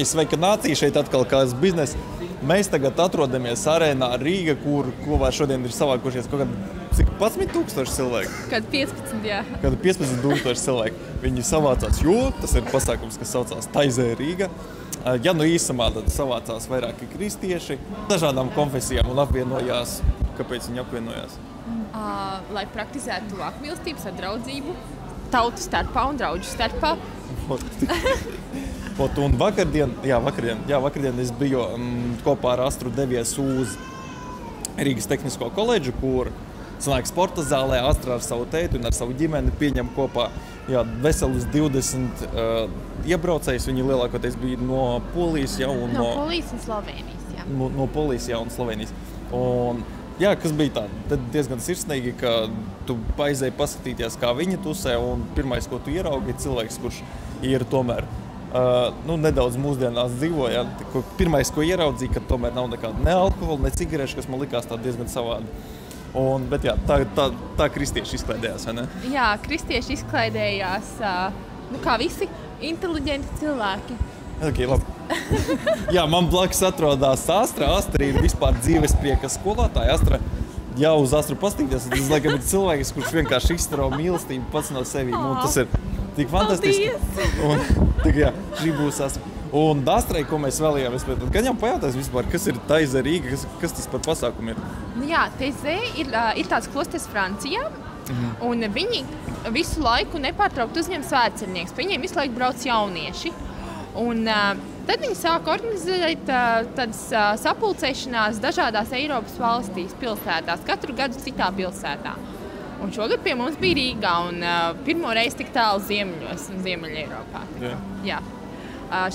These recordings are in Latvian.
Sveika nācija, šeit atkal kāds biznes. Mēs tagad atrodamies arēnā Rīga, kur kopā šodien ir savākušies kaut kādi 11,000 cilvēki. Kad 15, jā. Kad 15,000 cilvēki. Viņi savācās, jo tas ir pasākums, kas saucās Taizē Rīga. Ja nu īsumā, tad savācās vairāki kristieši dažādām konfesijām un apvienojās. Kāpēc viņi apvienojās? Lai praktizētu tuvāku mīlestību, sadraudzību, tautu starpā un draugu starpā. Un vakardien es biju kopā ar Astru devies uz Rīgas Tehnisko koledžu, kur sanāk sporta zālē Astra ar savu tēti un ar savu ģimeni pieņem kopā veselus 20 iebraucējus. Viņi lielākoties bija no Polijas, no Polijas un Slovenijas, jā. No Polijas, un Slovenijas. Un, kas bija tā, diezgan sirsnīgi, ka tu aizēji paskatīties, kā viņi tusē, un pirmais, ko tu ieraugi, ir cilvēks, kurš ir tomēr nedaudz mūsdienās dzīvoja. Pirmais, ko ieraudzīja, ka tomēr nav nekāda ne alkohola, ne cigarešu, kas man likās tā diezgan savādi. Bet tā kristieši izklaidējās, vai ne? Jā, kristieši izklaidējās, kā visi inteliģenti cilvēki. Okay, labi. Jā, man blakus atrodas Astra. Astra ir vispār dzīvesprieka skolotāja. Ja uz Astru pastīties, tas laikam ir cilvēks, kurš vienkārši izstaro mīlestību pats no sevi. Tas ir tik fantastiski. Šī būs Astra. Un Astrai, ko mēs vēlējāmies, gan jau pajautās vispār, kas ir Taizē Rīga, kas tas par pasākumu ir? Jā, Taizē ir tāds klosters Francijā, un viņi visu laiku nepārtraukt uzņem svētceļnieks. Pa viņiem visu laiku brauc jaunieši. Un tad viņi sāka organizēt tādas sapulcēšanās dažādās Eiropas valstīs, pilsētās, katru gadu citā pilsētā. Un šogad pie mums bija Rīgā, un pirmo reizi tik tālu ziemeļos un Ziemeļa Eiropā. Jā.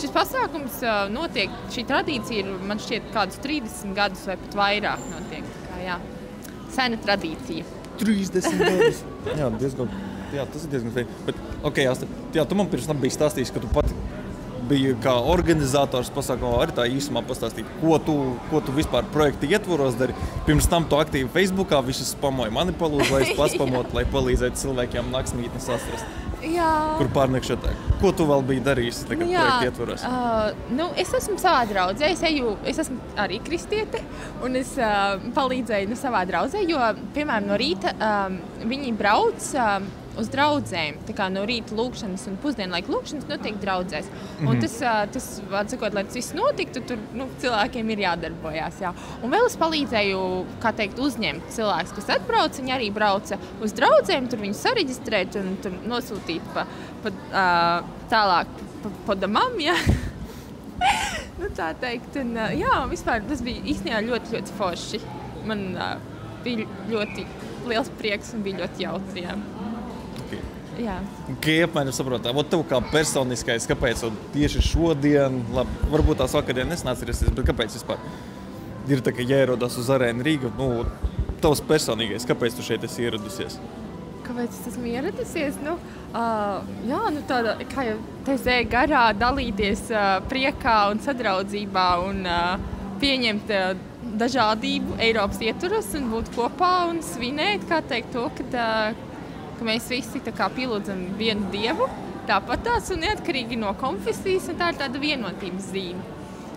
Šis pasākums notiek, šī tradīcija ir, man šķiet, kādus 30 gadus vai pat vairāk notiek. Sena tradīcija. 30 gadus? Tas ir diezgan feini. Bet, Asta, tu man pirms tam biji stāstījis, ka tu pati biji kā organizators pasākumā, arī tā īsumā pastāstīt, ko tu vispār projekta ietvaros dari. Pirms tam tu aktīvi Facebookā visus spamoji. Mani palūdzu, lai es paspamot, lai palīdzētu cilvēkiem naktsmītnes atrast. Jā. Kur pārnekšot. Ko tu vēl biji darījis projekta ietvaros? Es esmu savā draudzē, es esmu arī kristiete, un es palīdzēju savā draudzē, jo, piemēram, no rīta viņi brauc uz draudzēm. Tā kā no rīta lūkšanas un pusdienlaika lūkšanas notiek draudzēs. Un tas atsakot, lai tas viss notiktu, tur cilvēkiem ir jādarbojās. Jā. Un vēl es palīdzēju, uzņemt cilvēkus, kas atbrauc. Viņi arī brauca uz draudzēm, tur viņus sareģistrēt un tur nosūtīt tālāk pa domam, jā. Tā teikt. Un, vispār tas bija īstenībā ļoti, ļoti forši. Man bija ļoti liels prieks un bija ļoti jautri, jā. Jā. Apmēram saprotā, tev kā personiskais, kāpēc tieši šodien, varbūt tās vakardien nesnāc ierasties, bet kāpēc vispār ir tā, ka jāierodās uz arēnu Rīga, tavs personīgais, kāpēc tu šeit esi ieradusies? Kāpēc es esmu ieradusies? Tāda, kā jau Taizē garā, dalīties priekā un sadraudzībā un pieņemt dažādību Eiropas ietvaros un būt kopā un svinēt, to, ka mēs visi pielūdzam vienu dievu, tāpatās un neatkarīgi no konfesijas, un tā ir tāda vienotības zīme.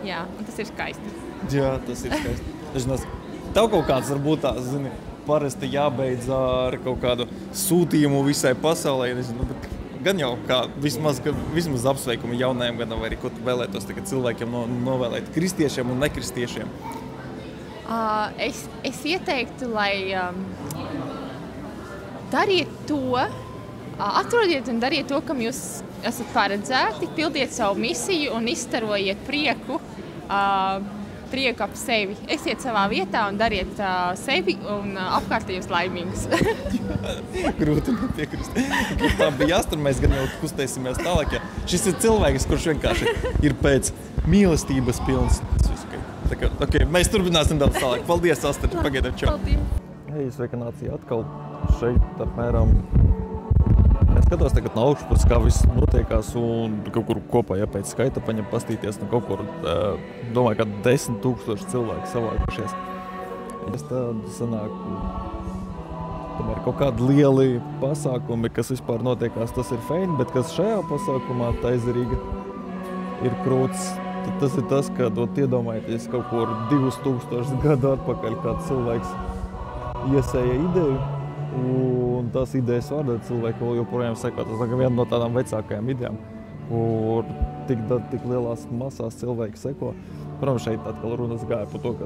Jā, un tas ir skaisti. Jā, tas ir skaisti. Tev kaut kāds varbūt tā, parasti jābeidz ar kaut kādu sūtījumu visai pasaulē, gan jau kā vismaz apsveikumu jaunajam gadam, vai arī ko tu vēlētos cilvēkiem novēlēt, kristiešiem un nekristiešiem? Es ieteiktu, lai dariet to, atrodiet un dariet to, kam jūs esat paredzēti, pildiet savu misiju un izstarojiet prieku ap sevi. Esiet savā vietā un dariet sevi un apkārtējos laimīgus. Grūti nepiekrist. Tā bija Astra, mēs gan jau kustēsimies tālāk. Šis ir cilvēks, kurš vienkārši ir pēc mīlestības pilns. Mēs turpināsim daudz tālāk. Paldies, Astra. Pagaidām, čau. Paldies. Sveika nācija atkal. Šeit apmēram es skatos tagad no augšpuses, kā viss notiekās un kaut kur kopā, pēc skaita paņem pastīties, kaut kur, domāju, ka 10,000 cilvēki savākušies. Es tādu sanāku, tomēr kaut kādi lieli pasākumi, kas vispār notiekās, tas ir feini, bet kas šajā pasākumā Taizē Rīga ir krūts tad tas ir tas, ka iedomājieties kaut kur 2000 gadu atpakaļ, kāds cilvēks iesēja ideju, un tās idejas vārdā cilvēki vēl joprojām seko. Tas ir viena no tādām vecākajām idejām, kur tik lielās masās cilvēki seko. Protams, šeit atkal runas gāja par to, ka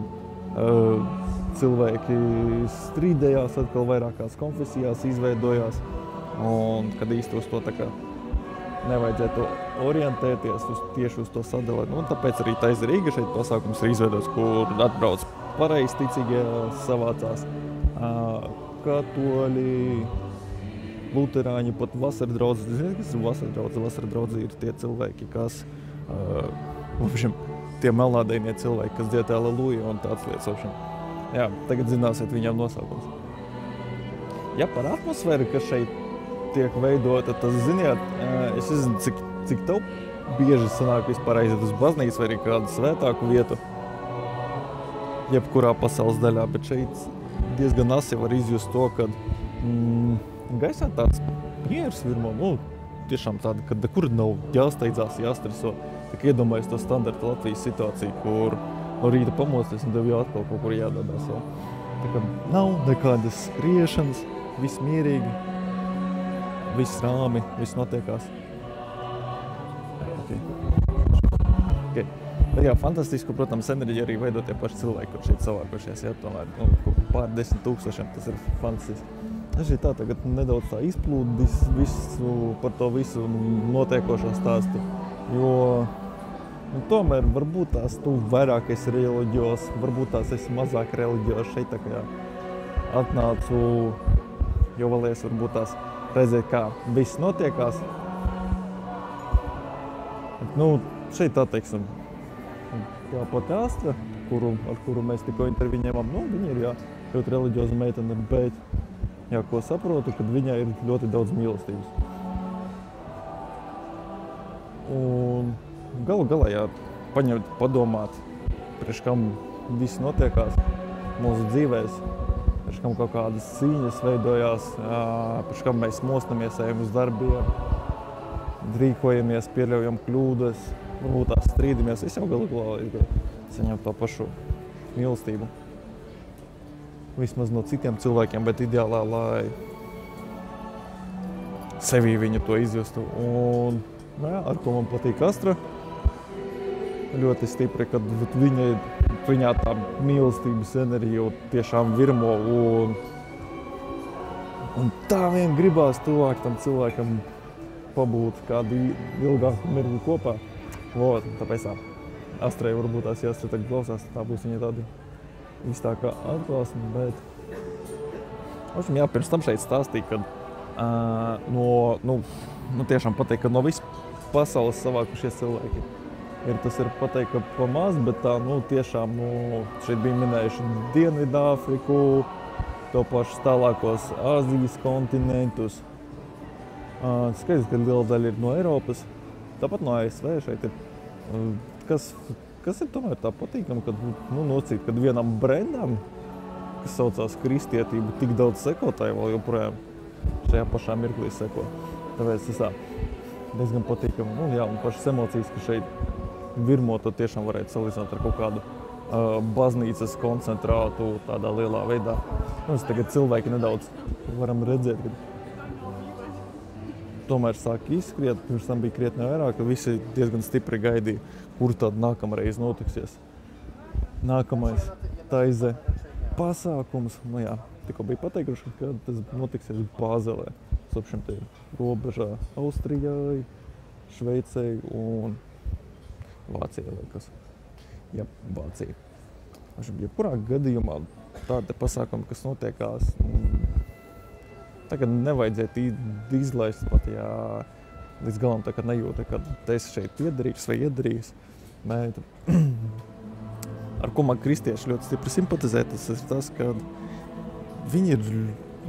cilvēki strīdējās, atkal vairākās konfesijās izveidojās, un kad īsti uz to tā kā nevajadzētu orientēties tieši uz to sadalēt. Un tāpēc arī Taisa Rīga šeit pasākums ir izveidots, kur atbrauc pareizticīgie, savācās katoļi, luterāņi, pat vasardraudzi. Ziniet, kas ir vasardraudzi? Vasardraudzi ir tie cilvēki, kas, tie melnādainie cilvēki, kas dzied Aleluja un tāds lietas. Jā, tagad zināsiet viņam nosaukums. Ja par atmosfēru, kas šeit tiek veidota, tas, ziniet, es nezinu, cik tev bieži sanāk vispār aiziet uz baznīcu vai arī kādu svētāku vietu, jebkurā pasaules daļā, bet šeit diezgan asi var izjust to, ka gaisā tāds mieres virmo, tiešām tāda, ka kur nav jāsteidzās, jāstreso. Tak iedomājies to standarta Latvijas situāciju, kur no rīta pamosties un tev jau atkal kaut kur jādodās. Tā kā nav nekādas skriešanas, viss mierīgi. Viss rāmi, viss notiekās. Okay. Bet jā, fantastiski, protams, enerģija arī veido tie paši cilvēki, kur šeit savākošies, jā, tomēr pār 10 000, tas ir fantastiski. Es šeit tā tagad nedaudz tā izplūdis par to visu notiekošo stāstu, jo tomēr varbūt tās tu vairāk esi reliģijos, varbūt tās esi mazāk reliģijos, šeit tā kā atnācu, jo vēlies varbūt tās redzēt, kā viss notiekās. Šeit tā teiksim, tā pati Astra, ar kuru mēs tikko interviju ņēmām, viņa ir ļoti reliģioza meitene, bet, ko saprotu, kad viņai ir ļoti daudz mīlestības. Un galu galā, paņemt, padomāt, priekš kam viss notiekās mūsu dzīvēs, priekš kam kaut kādas cīņas veidojās, priekš kam mēs mostamies, ejam uz darbiem, rīkojamies, pieļaujam kļūdas, varbūt tās strīdamies. Es jau galu galā saņem to pašu mīlestību. Vismaz no citiem cilvēkiem, bet ideālā, lai sevī viņu to izjustu. Un, ar ko man patīk Astra, ļoti stipri, kad viņā tā mīlestības enerģija tiešām virmo un tā vien gribās tuvāk tam cilvēkam pabūt kādu ilgāku mirkli kopā. Tāpēc tā Astrai varbūt tās Astra tagad klausās, tā būs viņa tāda īstākā atklāsme, bet pirms tam šeit stāstīja, kad tiešām pateikt, ka no visas pasaules savākušies cilvēki. Tas ir pateikt, ka pa maz, bet tā, tiešām, šeit bija minējuši Dienvidāfriku, to pašus tālākos Āzijas kontinentus. Skaidrs, ka liela daļa ir no Eiropas, tāpat no ASV šeit ir. Kas ir tomēr tā patīkami, kad vienam brendam, kas saucās kristietība, tik daudz sekotāju vēl joprojām šajā pašā mirklī seko. Tāpēc tas tā diezgan patīkami. Un pašas emocijas, ka šeit virmo, tad tiešām varētu salīdzināt ar kaut kādu baznīcas koncentrātu tādā lielā veidā. Mēs tagad cilvēki nedaudz varam redzēt, ka tomēr sāk izskriet, pirms tam bija krietni vairāk, ka visi diezgan stipri gaidīja, kur tad nākamreiz notiksies. Nākamais Taise pasākums, tikko bija pateikuši, ka tas notiksies Bāzelē. Sapšiem te ir robežā Austrijai, Šveicei un Vācijai liekas. Jā, Vācija. Jebkurā gadījumā tāda pasākuma, kas notiekās, tagad nevajadzētu izlaist pat, līdz galam tā kā nejūta, kad es šeit piederīgs vai iedarīgs. Bet ar ko man kristieši ļoti stipri simpatizē, tas ir tas, ka viņi ir,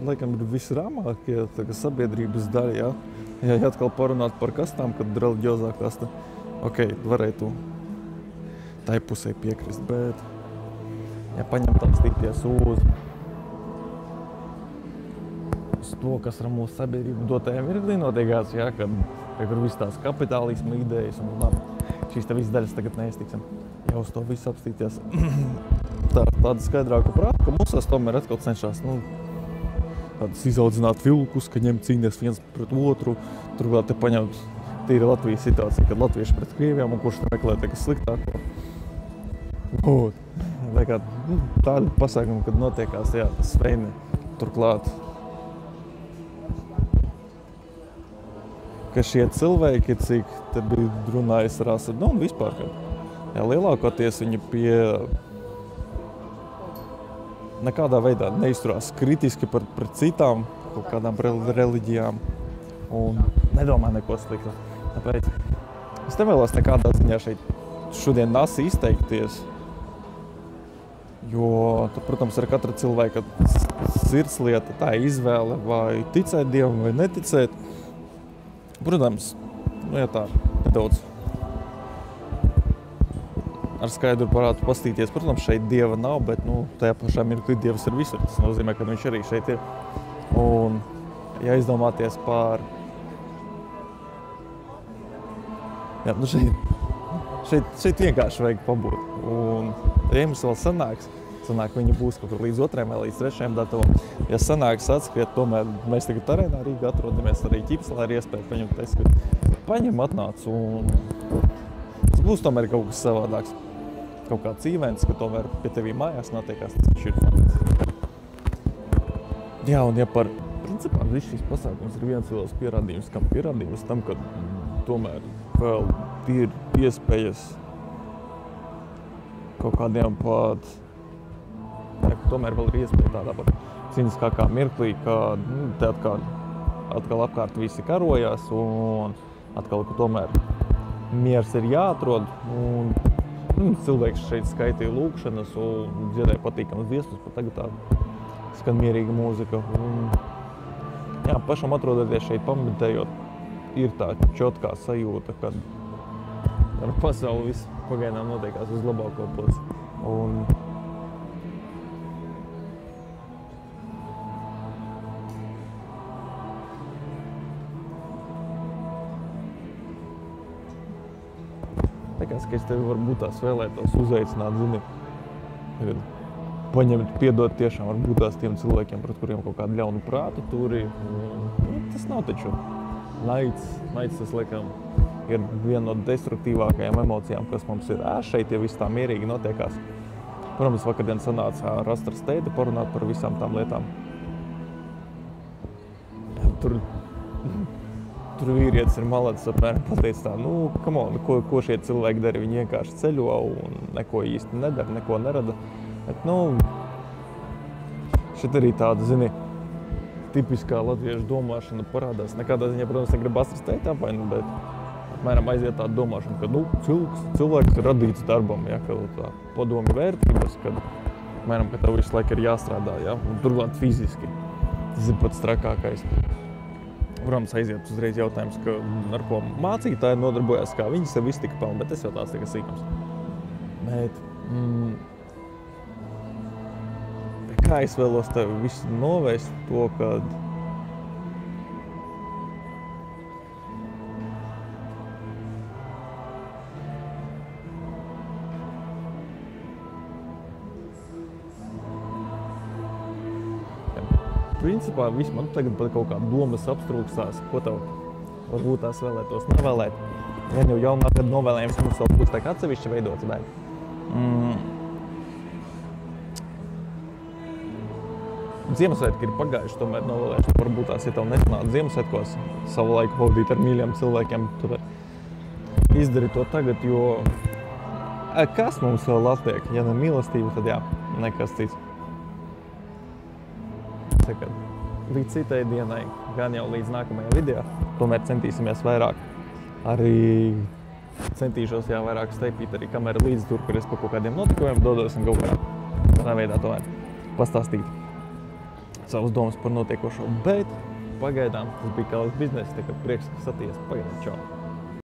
laikam, ir visrāmākie sabiedrības daļa, ja atkal parunāt par kastām, kad reliģiozā kasta, varētu tai pusē piekrist, bet paņemt apstīties uz to, kas ar mūsu sabiedrību dotajā mirklī notiekās, kad viss tās kapitālisma idejas un šīs te visas daļas tagad neiztiksim. Jau uz to visu apstīties tāda skaidrāka prāta, ka mūsos tomēr atkal cenšas, tādas izaudzināt vilkus, ka ņem cīnies viens pret otru. Tur vēl te paņemt tīri Latvijas situācija, kad latvieši pret krieviem un kurš meklē tikai sliktāko. Tādi pasākumi, kad notiekās, jā, tas sveini turklāt. Ka šie cilvēki, cik te bija runājis rasa, un vispār, ka lielākoties viņi pie nekādā veidā neizturās kritiski pret citām kaut kādām reliģijām un nedomā neko sliktu. Tāpēc es nevēlos nekādā ziņā šeit šodien nasi izteikties, jo, protams, ir katra cilvēka sirdslieta, tā izvēle, vai ticēt Dievam, vai neticēt. Protams, tā nedaudz ar skaidru parādu pastīties. Protams, šeit Dieva nav, bet tajā pašā mirklī Dievs ir visur. Tas nozīmē, ka viņš arī šeit ir. Un, ja izdomāties par... šeit vienkārši vajag pabūt. Un, ja jums vēl sanāk, viņi būs kaut kur līdz 2. vai līdz 3. datuvam. Ja sanāks atskriet, tomēr mēs tagad arēnā Rīgā atrodamies arī Ķipselā, ir iespēja paņemt aizskriet. Paņem, atnāc, un tas būs tomēr kaut kas savādāks. Kaut kāds events, ka tomēr pie tevī mājās notiekās, tas ir fantastisks. Jā, un ja par principā viss šīs pasākums ir viens liels pierādījums, kam pierādījums tam, ka tomēr vēl ir iespējas kaut kādiem pat, tomēr vēl ir iespēja tādā pat cīniskākā mirklī, ka te atkal apkārt visi karojās un atkal, ka tomēr miers ir jāatrod un cilvēks šeit skaitīja lūkšanas un dziedāja patīkamas dziesmas, pat tagad tā skan mierīga mūzika. Un, jā, pašam atrodoties šeit pamatējot, ir tā čotkā sajūta, kad ar pasauli viss pagaidām notiekās uz labāko pusi. Un Likās, ka es tevi varbūt tās vēlētos uzaicināt, zini, paņemt, piedot tiešām varbūt tās tiem cilvēkiem, pret kuriem kaut kādu ļaunu prātu turi. Tas nav taču naids, tas, laikam, ir viena no destruktīvākajām emocijām, kas mums ir. Šeit ja viss tā mierīgi notiekās. Protams, vakardien sanāca rast ar steidi parunāt par visām tām lietām. Tur vīrietis ir malacis apmēram pateicis tā, come on, ko šie cilvēki dara, viņi vienkārši ceļo un neko īsti nedara, neko nerada. Bet, šeit arī tāda, zini, tipiskā latviešu domāšana parādās. Nekādā ziņā, protams, negrib astras teikt apvainu, bet apmēram aiziet tāda domāšana, ka, cilvēks ir radīts darbam, ja, ka tā padomi vērtības, kad, apmēram, ka tev visu laiku ir jāstrādā, ja, un turklāt fiziski. Tas ir pats trakākais. Protams, aiziet uzreiz jautājums, ka ar ko mācītāji nodarbojās, kā viņi sev iztika pelni, bet tas jau tās tikai sīkums. Bet, kā es vēlos tev visu novērst to, kad principā viss man tagad pat kaut kā domas apstrūksās, ko tev varbūt tās vēlētos nevēlēt. Ja jau jaunā gada novēlējums mums vēl būs tā kā atsevišķi veidots daļa. Ziemassvētki ir pagājuši, tomēr novēlēšu, varbūt tās, ja tev nesanāca Ziemassvētkos savu laiku pavadīt ar mīļiem cilvēkiem, tad izdari to tagad, jo kas mums vēl atliek? Ja ne mīlestība, tad jā, nekas cits. Līdz citai dienai, gan jau līdz nākamajā video, tomēr centīsimies vairāk. Arī centīšos vairāk steipīt arī kameru līdz tur, kur es par kaut kādiem notikumiem dodos un kaut kādā veidā tomēr pastāstīt savas domas par notiekošo. Bet pagaidām tas bija kā biznesa, tā kā prieks, ka satiekas. Pagaidām, čau!